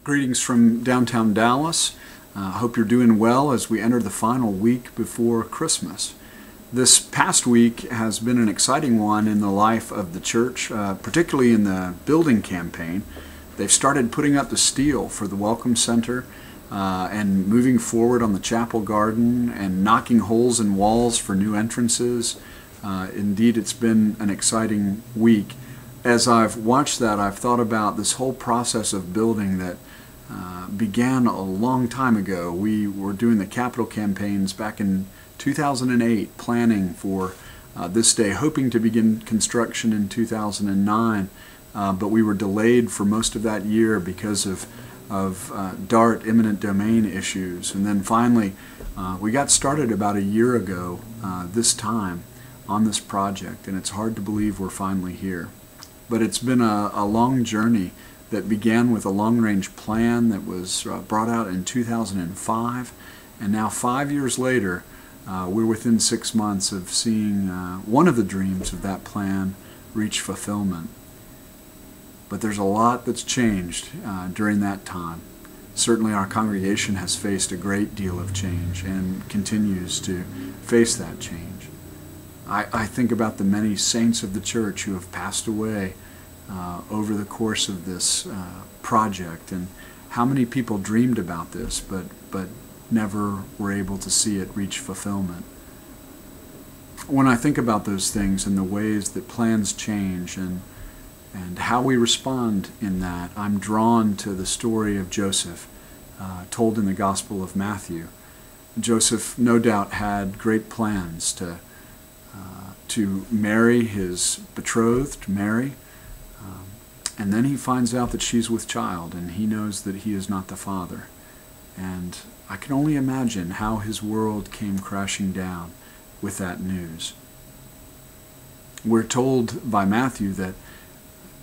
Greetings from downtown Dallas. Hope you're doing well as we enter the final week before Christmas. This past week has been an exciting one in the life of the church, particularly in the building campaign. They've started putting up the steel for the Welcome Center and moving forward on the chapel garden and knocking holes in walls for new entrances. Indeed, it's been an exciting week. As I've watched that, I've thought about this whole process of building that began a long time ago. We were doing the capital campaigns back in 2008, planning for this day, hoping to begin construction in 2009, but we were delayed for most of that year because of DART, eminent domain issues. And then finally, we got started about a year ago this time on this project, and it's hard to believe we're finally here. But it's been a long journey that began with a long-range plan that was brought out in 2005, and now 5 years later, we're within 6 months of seeing one of the dreams of that plan reach fulfillment. But there's a lot that's changed during that time. Certainly our congregation has faced a great deal of change and continues to face that change. I think about the many saints of the church who have passed away over the course of this project, and how many people dreamed about this but never were able to see it reach fulfillment. When I think about those things and the ways that plans change and how we respond in that, I'm drawn to the story of Joseph told in the Gospel of Matthew. Joseph no doubt had great plans to marry his betrothed, Mary, and then he finds out that she's with child, and he knows that he is not the father. And I can only imagine how his world came crashing down with that news. We're told by Matthew that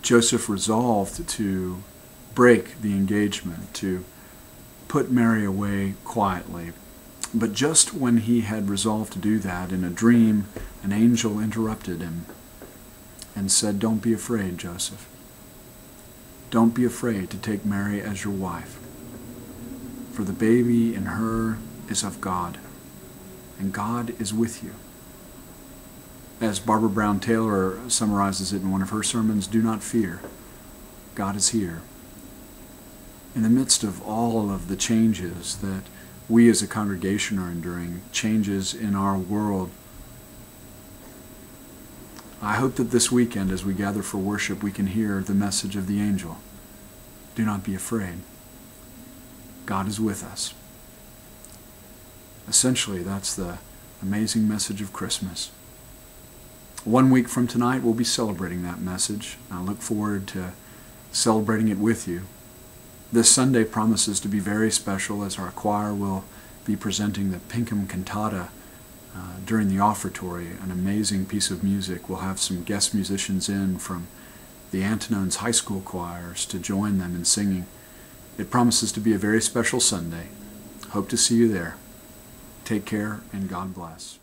Joseph resolved to break the engagement, to put Mary away quietly. But just when he had resolved to do that, in a dream, an angel interrupted him and said, "Don't be afraid, Joseph. Don't be afraid to take Mary as your wife, for the baby in her is of God, and God is with you." As Barbara Brown Taylor summarizes it in one of her sermons, "Do not fear, God is here." In the midst of all of the changes that we as a congregation are enduring, changes in our world, I hope that this weekend, as we gather for worship, we can hear the message of the angel. Do not be afraid. God is with us. Essentially, that's the amazing message of Christmas. 1 week from tonight, we'll be celebrating that message. I look forward to celebrating it with you. This Sunday promises to be very special, as our choir will be presenting the Pinkham Cantata during the offertory, an amazing piece of music. We'll have some guest musicians in from the Antinones High School choirs to join them in singing. It promises to be a very special Sunday. Hope to see you there. Take care, and God bless.